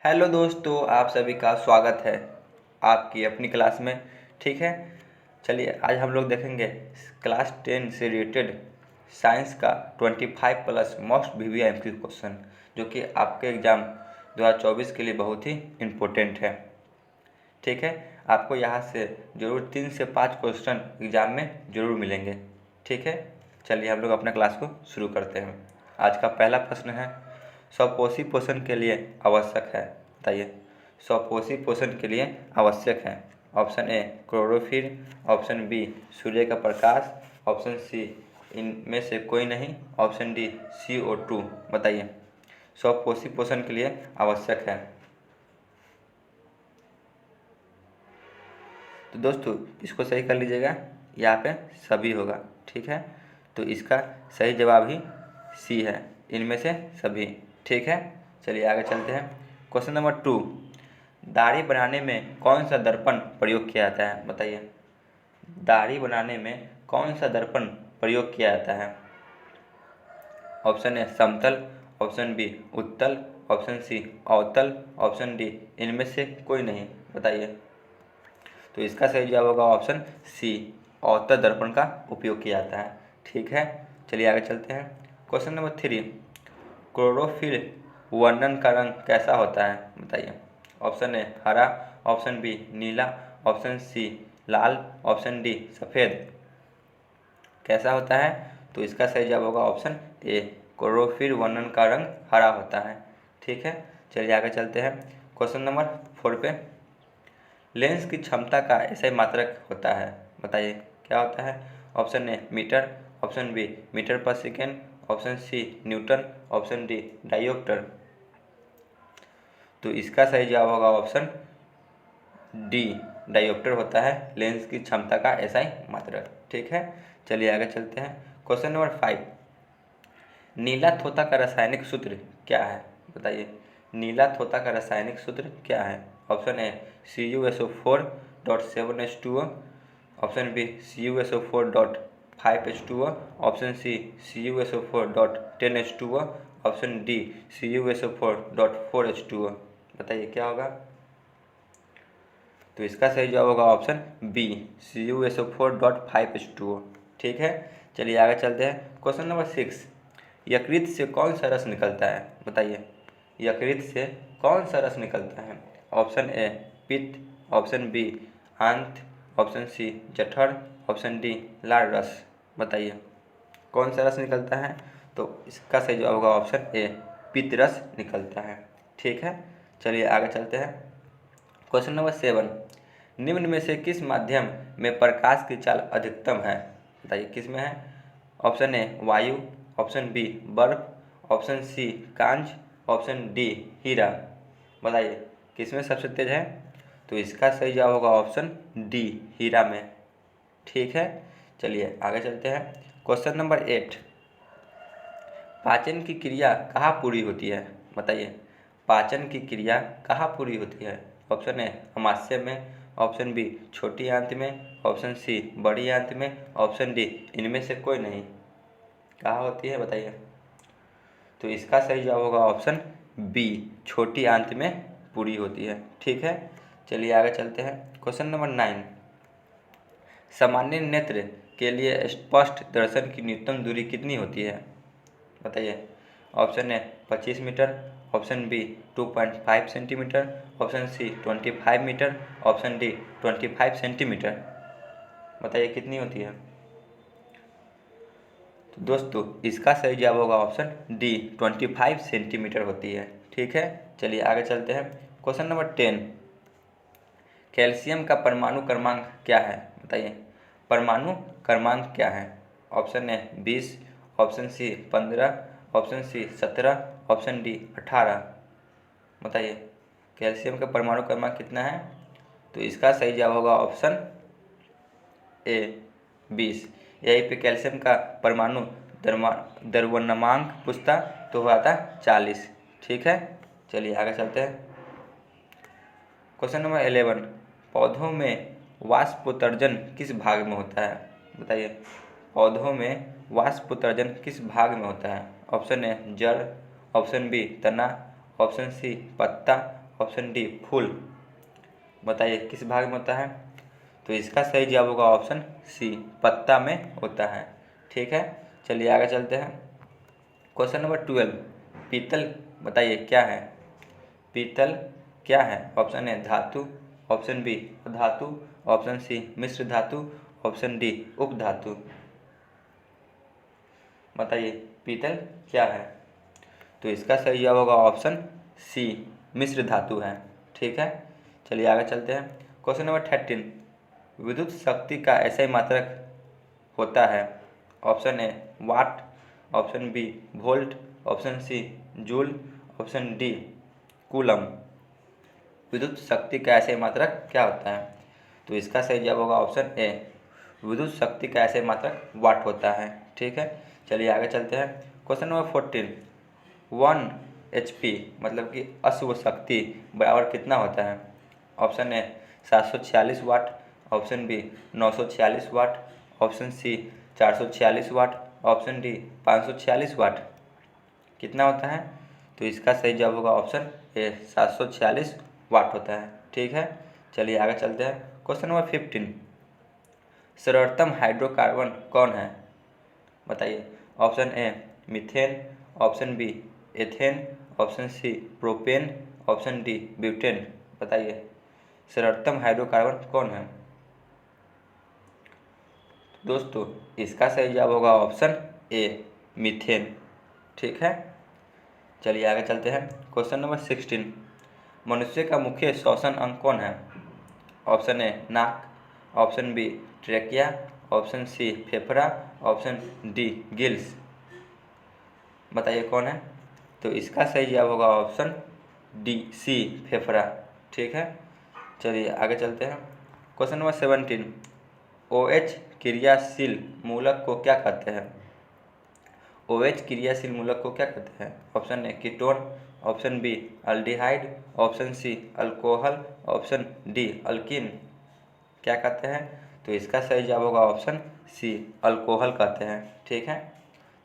Hello दोस्तों, आप सभी का स्वागत है आपकी अपनी क्लास में। ठीक है, चलिए आज हम लोग देखेंगे क्लास 10 से रिलेटेड साइंस का 25 प्लस मोस्ट VVIP क्वेश्चन, जो कि आपके एग्ज़ाम 2024 के लिए बहुत ही इम्पोर्टेंट है। ठीक है, आपको यहाँ से ज़रूर 3 से 5 क्वेश्चन एग्ज़ाम में ज़रूर मिलेंगे। ठीक है, चलिए हम लोग अपना क्लास को शुरू करते हैं। आज का पहला प्रश्न है, स्वपोषी पोषण के लिए आवश्यक है। बताइए, स्वपोषी पोषण के लिए आवश्यक है। Option A chlorophyll, option B सूर्य का प्रकाश, ऑप्शन सी इनमें से कोई नहीं, ऑप्शन डी CO2। बताइए, स्वपोषी पोषण के लिए आवश्यक है। तो दोस्तों इसको सही कर लीजिएगा, यहाँ पे सभी होगा। ठीक है, तो इसका सही जवाब ही सी है, इनमें से सभी। ठीक है, चलिए आगे चलते हैं। क्वेश्चन नंबर 2, दाढ़ी बनाने में कौन सा दर्पण प्रयोग किया जाता है। बताइए, दाढ़ी बनाने में कौन सा दर्पण प्रयोग किया जाता है। ऑप्शन ए समतल, ऑप्शन बी उत्तल, ऑप्शन सी अवतल, ऑप्शन डी इनमें से कोई नहीं। बताइए, तो इसका सही जवाब होगा ऑप्शन सी, अवतल दर्पण का उपयोग किया जाता है। ठीक है, चलिए आगे चलते हैं। क्वेश्चन नंबर 3, क्लोरोफिल वर्णन का रंग कैसा होता है। बताइए, ऑप्शन ए हरा, ऑप्शन बी नीला, ऑप्शन सी लाल, ऑप्शन डी सफ़ेद। कैसा होता है, तो इसका सही जवाब होगा ऑप्शन ए, क्लोरोफिल वर्णन का रंग हरा होता है। ठीक है, चलिए आगे चलते हैं। क्वेश्चन नंबर 4 पे, लेंस की क्षमता का ऐसा मात्रक होता है। बताइए क्या होता है। Option A metre, option B metre per second, option C newton, option D dioptre. तो इसका सही जवाब होगा ऑप्शन डी, डायोप्टर होता है लेंस की क्षमता का SI मात्रक। ठीक है, चलिए आगे चलते हैं। क्वेश्चन नंबर 5, नीला तोता का रासायनिक सूत्र क्या है। बताइए, नीला तोता का रासायनिक सूत्र क्या है। Option A CuSO4.7H2O, option B CuSO4.5H2O, option C CuSO4.10H2O, option D CuSO4.4H2O। बताइए क्या होगा, तो इसका सही जवाब होगा ऑप्शन बी, CuSO4.5H2O। ठीक है, चलिए आगे चलते हैं। क्वेश्चन नंबर 6, यकृत से कौन सा रस निकलता है। बताइए, यकृत से कौन सा रस निकलता है। ऑप्शन ए पित्त, ऑप्शन बी आंत, ऑप्शन सी जठर, ऑप्शन डी लाल रस। बताइए कौन सा रस निकलता है, तो इसका सही जवाब होगा ऑप्शन ए, पित्त रस निकलता है। ठीक है, चलिए आगे चलते हैं। क्वेश्चन नंबर 7, निम्न में से किस माध्यम में प्रकाश की चाल अधिकतम है। बताइए किस में है। ऑप्शन ए वायु, ऑप्शन बी बर्फ, ऑप्शन सी कांच, ऑप्शन डी हीरा। बताइए किस में सबसे तेज है, तो इसका सही जवाब होगा ऑप्शन डी, हीरा में। ठीक है, चलिए आगे चलते हैं। क्वेश्चन नंबर 8, पाचन की क्रिया कहाँ पूरी होती है। बताइए, पाचन की क्रिया कहाँ पूरी होती है। ऑप्शन ए अमाशय में, ऑप्शन बी छोटी आंत में, ऑप्शन सी बड़ी आंत में, ऑप्शन डी इनमें से कोई नहीं। कहाँ होती है बताइए, तो इसका सही जवाब होगा ऑप्शन बी, छोटी आंत में पूरी होती है। ठीक है, चलिए आगे चलते हैं। क्वेश्चन नंबर 9, सामान्य नेत्र के लिए स्पष्ट दर्शन की न्यूनतम दूरी कितनी होती है। बताइए, option A 25 metre, option B 2.5 centimetre, option C 25 metre, option D 25 centimetre. बताइए कितनी होती है, तो दोस्तों इसका सही जवाब होगा ऑप्शन डी, 25 सेंटीमीटर होती है। ठीक है, चलिए आगे चलते हैं। क्वेश्चन नंबर 10, कैल्शियम का परमाणु क्रमांक क्या है। बताइए, परमाणु क्रमांक क्या है। Option A 20, option C 15, option C 17, option D 18। बताइए कैल्शियम का परमाणु क्रमांक कितना है, तो इसका सही जवाब होगा ऑप्शन ए 20। यहीं पे कैल्शियम का परमाणु द्रव्यमानांक पूछता तो हुआ था 40। ठीक है, चलिए आगे चलते हैं। क्वेश्चन नंबर 11, पौधों में वाष्पोत्सर्जन किस भाग में होता है। बताइए, पौधों में वाष्पोत्सर्जन किस भाग में होता है। ऑप्शन ए जड़, ऑप्शन बी तना, ऑप्शन सी पत्ता, ऑप्शन डी फूल। बताइए किस भाग में होता है? तो इसका सही जवाब होगा ऑप्शन सी, पत्ता में होता है। ठीक है, चलिए आगे चलते हैं। क्वेश्चन नंबर 12, पीतल बताइए क्या है? पीतल क्या है? ऑप्शन ए धातु, ऑप्शन बी धातु, ऑप्शन सी मिश्र धातु, ऑप्शन डी उपधातु। बताइए पीतल क्या है? तो इसका सही जवाब होगा ऑप्शन सी, मिश्र धातु है। ठीक है, चलिए आगे चलते हैं। क्वेश्चन नंबर 13, विद्युत शक्ति का ऐसा मात्रक होता है? Option A watt, option B volt, option C joule, option D coulomb. विद्युत शक्ति का ऐसा मात्रक क्या होता है? तो इसका सही जवाब होगा ऑप्शन ए, विद्युत शक्ति का ऐसा मात्रक वाट होता है। ठीक है, चलिए आगे चलते हैं। क्वेश्चन नंबर 14, 1 HP मतलब कि अश्व शक्ति बराबर कितना होता है? Option A 746 watt, option B 946 watt, option C 446 watt, option D 546 watt. कितना होता है? तो इसका सही जवाब होगा ऑप्शन ए 746 वाट होता है। ठीक है, चलिए आगे चलते हैं। क्वेश्चन नंबर 15, सर्वोत्तम हाइड्रोकार्बन कौन है? बताइए। Option A methane, option B ethane, option C propane, option D butane. बताइए सर्वोत्तम हाइड्रोकार्बन कौन है? दोस्तों इसका सही जवाब होगा ऑप्शन ए मीथेन। ठीक है, चलिए आगे चलते हैं। क्वेश्चन नंबर 16, मनुष्य का मुख्य श्वसन अंग कौन है? ऑप्शन ए नाक, option B trachea, option C फेफड़ा, ऑप्शन डी गिल्स। बताइए कौन है? तो इसका सही जवाब होगा ऑप्शन डी सी फेफड़ा। ठीक है, चलिए आगे चलते हैं। क्वेश्चन नंबर 17, OH क्रियाशील मूलक को क्या कहते हैं? OH क्रियाशील मूलक को क्या कहते हैं? Option A ketone, option B aldehyde, option C alcohol, option D alkyne. क्या कहते हैं? तो इसका सही जवाब होगा ऑप्शन सी अल्कोहल कहते हैं। ठीक है,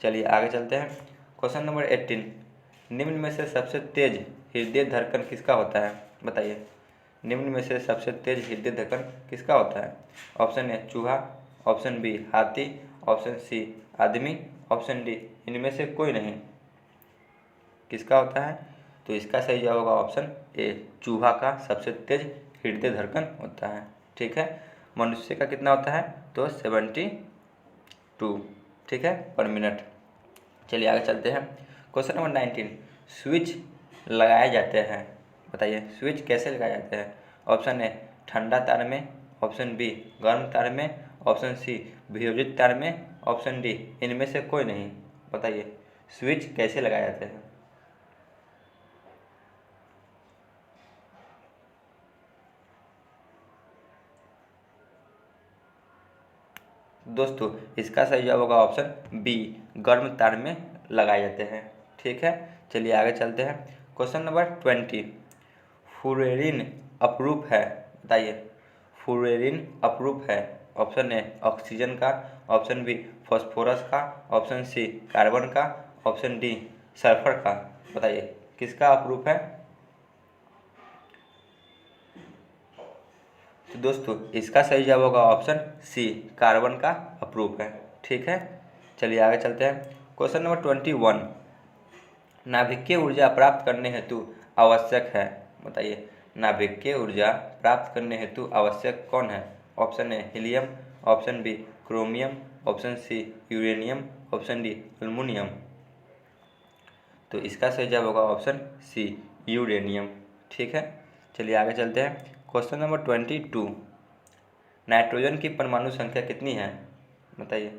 चलिए आगे चलते हैं। क्वेश्चन नंबर 18, निम्न में से सबसे तेज हृदय धड़कन किसका होता है? बताइए निम्न में से सबसे तेज हृदय धड़कन किसका होता है? ऑप्शन ए चूहा, ऑप्शन बी हाथी, ऑप्शन सी आदमी, ऑप्शन डी इनमें से कोई नहीं। किसका होता है? तो इसका सही जवाब होगा ऑप्शन ए चूहा का सबसे तेज हृदय धड़कन होता है। ठीक है, मनुष्य का कितना होता है? तो 72, ठीक है, पर मिनट। चलिए आगे चलते हैं। क्वेश्चन नंबर 19, स्विच लगाए जाते हैं। बताइए स्विच कैसे लगाए जाते हैं? ऑप्शन ए ठंडा तार में, ऑप्शन बी गर्म तार में, ऑप्शन सी वियोजित तार में, ऑप्शन डी इनमें से कोई नहीं। बताइए स्विच कैसे लगाए जाते हैं? दोस्तों इसका सही जवाब होगा ऑप्शन बी गर्म तार में लगाए जाते हैं। ठीक है, चलिए आगे चलते हैं। क्वेश्चन नंबर 20, फुरेरिन अपरूप है। बताइए फुरेरिन अपरूप है। ऑप्शन ए ऑक्सीजन का, ऑप्शन बी फॉस्फोरस का, ऑप्शन सी कार्बन का, ऑप्शन डी सल्फर का। बताइए किसका अपरूप है? तो दोस्तों इसका सही जवाब होगा ऑप्शन सी कार्बन का अपरूप है। ठीक है, चलिए आगे चलते हैं। क्वेश्चन नंबर 21, नाभिकीय ऊर्जा प्राप्त करने हेतु आवश्यक है। बताइए नाभिकीय ऊर्जा प्राप्त करने हेतु आवश्यक कौन है? Option A helium, option B chromium, option C uranium, option D aluminium. तो इसका सही जवाब होगा ऑप्शन सी यूरेनियम। ठीक है, चलिए आगे चलते हैं। क्वेश्चन नंबर 22, नाइट्रोजन की परमाणु संख्या कितनी है? बताइए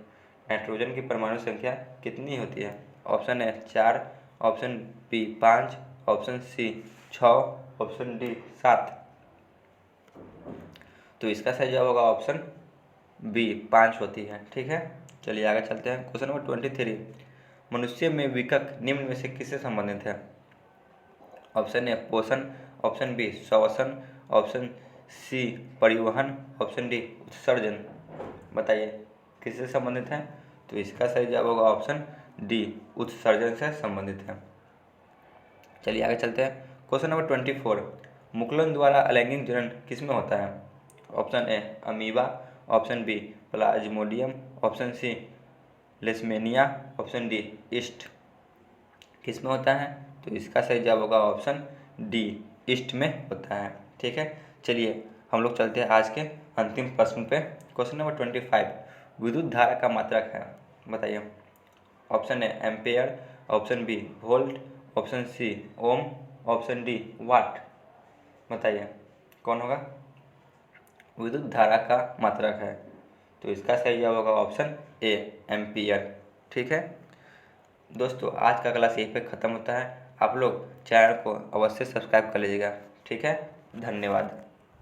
नाइट्रोजन की परमाणु संख्या कितनी होती है? Option A 4, option B 5, option C 6, option D 7। तो इसका सही जवाब होगा ऑप्शन बी 5 होती है। ठीक है, चलिए आगे चलते हैं। क्वेश्चन नंबर 23, मनुष्य में विकक निम्न में से किससे संबंधित है? ऑप्शन ए पोषण, ऑप्शन बी श्वसन, ऑप्शन सी परिवहन, ऑप्शन डी उत्सर्जन। बताइए किससे संबंधित है? तो इसका सही जवाब होगा ऑप्शन डी उत्सर्जन से संबंधित है। चलिए आगे चलते हैं। क्वेश्चन नंबर 24, मुकुलन द्वारा अलैंगिक जनन किसमें होता है? Option A amoeba, option B plasmodium, option C leishmania, option D yeast. किसमें होता है? तो इसका सही जवाब होगा ऑप्शन डी, ईस्ट में होता है। ठीक है, चलिए हम लोग चलते हैं आज के अंतिम प्रश्न पे। क्वेश्चन नंबर 25, विद्युत धारा का मात्रक है, बताइए। Option A ampere, option B volt, option C ohm, option D watt. बताइए कौन होगा? विद्युत धारा का मात्रक है, तो इसका सही जवाब होगा ऑप्शन ए एम्पियर। ठीक है दोस्तों, आज का क्लास यहीं पे ख़त्म होता है। आप लोग चैनल को अवश्य सब्सक्राइब कर लीजिएगा। ठीक है, धन्यवाद।